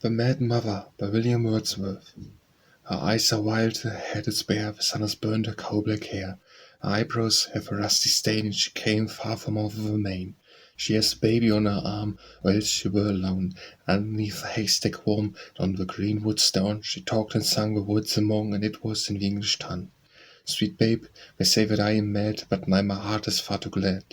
The Mad Mother by William Wordsworth. Her eyes are wild, her head is bare, the sun has burned her coal-black hair. Her eyebrows have a rusty stain, and she came far from over the main. She has a baby on her arm, while she were alone. Underneath a haystack warm, on the greenwood stone, she talked and sung the woods among, and it was in the English tongue. Sweet babe, they say that I am mad, but my heart is far too glad,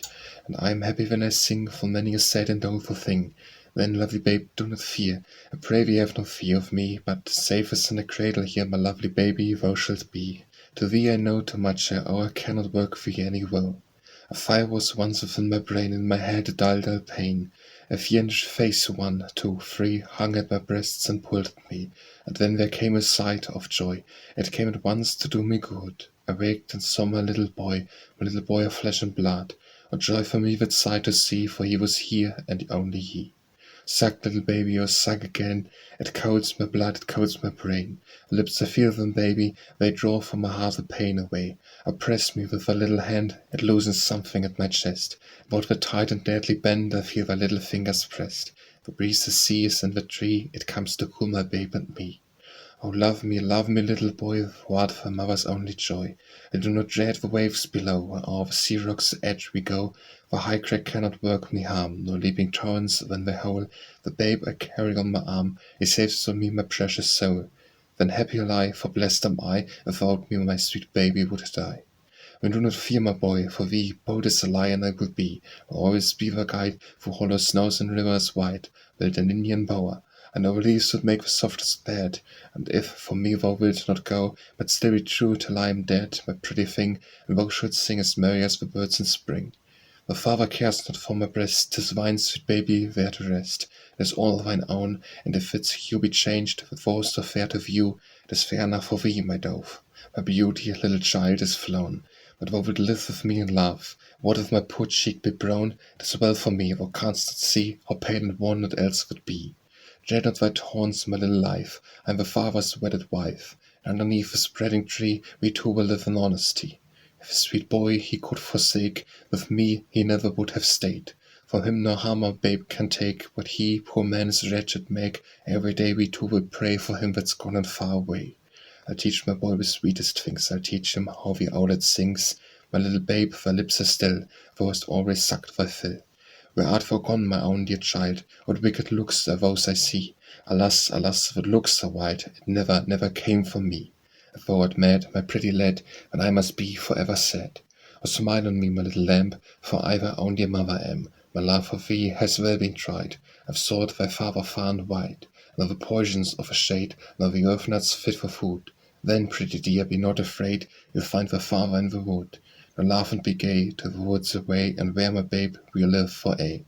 and I am happy when I sing, for many a sad and doleful thing. Then, lovely babe, do not fear, I pray thee have no fear of me, but safe as in a cradle here, my lovely baby, thou shalt be. To thee I know too much, I cannot work thee any will. A fire was once within my brain, in my head a dull, dull pain. A fiendish face, 1, 2, 3, hung at my breasts and pulled at me, and then there came a sight of joy. It came at once to do me good. I waked and saw my little boy of flesh and blood. A joy for me that sight to see, for he was here, and only he. Suck, little baby, oh suck again, it coats my blood, it coats my brain. Lips I feel them, baby, they draw from my heart the pain away. Press me with thy little hand, it loosens something at my chest. About the tight and deadly bend I feel thy little fingers pressed. The breeze the sea is in the tree, it comes to cool my babe and me. Oh, love me, little boy, thou art thy mother's only joy. I do not dread the waves below, where o'er the sea rock's edge we go. The high crag cannot work me harm, nor leaping torrents when they howl. The babe I carry on my arm, he saves for me my precious soul. Then happy lie, for blessed am I, without me my sweet baby would die. And do not fear, my boy, for thee bold as a lion I will be. I'll always be thy guide through hollow snows and rivers wide, build an Indian bower. And our leaves would make the softest bed, and if from me thou wilt not go, but still be true till I am dead, my pretty thing, and thou shouldst sing as merry as the birds in spring. The father cares not for my breast, 'tis thine, sweet baby, there to rest. It is all thine own, and if its hue be changed, that thou so fair to view, it is fair enough for thee, my dove. My beauty, little child, is flown, but thou wilt live with me in love. What if my poor cheek be brown? It is well for me, thou canst not see how pale and wan it else would be. Dread not thy taunts, my little life, I am the father's wedded wife, and underneath the spreading tree we two will live in honesty. If his sweet boy he could forsake, with me he never would have stayed. From him no harm our babe can take, what he, poor man, is wretched make. Every day we two will pray for him that's gone and far away. I'll teach my boy the sweetest things, I'll teach him how the owlet sings. My little babe, thy lips are still, thou hast always sucked thy fill. Where art thou gone, my own dear child? What wicked looks are those I see? Alas, alas, what looks so wild? It never, never came from me. If thou art mad, my pretty lad, then I must be for ever sad. Oh, smile on me, my little lamb, for I thy own dear mother am. My love for thee has well been tried. I've sought thy father far and wide. Nor the poisons of a shade, nor the earth nuts fit for food. Then, pretty dear, be not afraid, you'll find thy father in the wood. Now laugh and be gay, to the woods away, and where, my babe, we'll live for aye.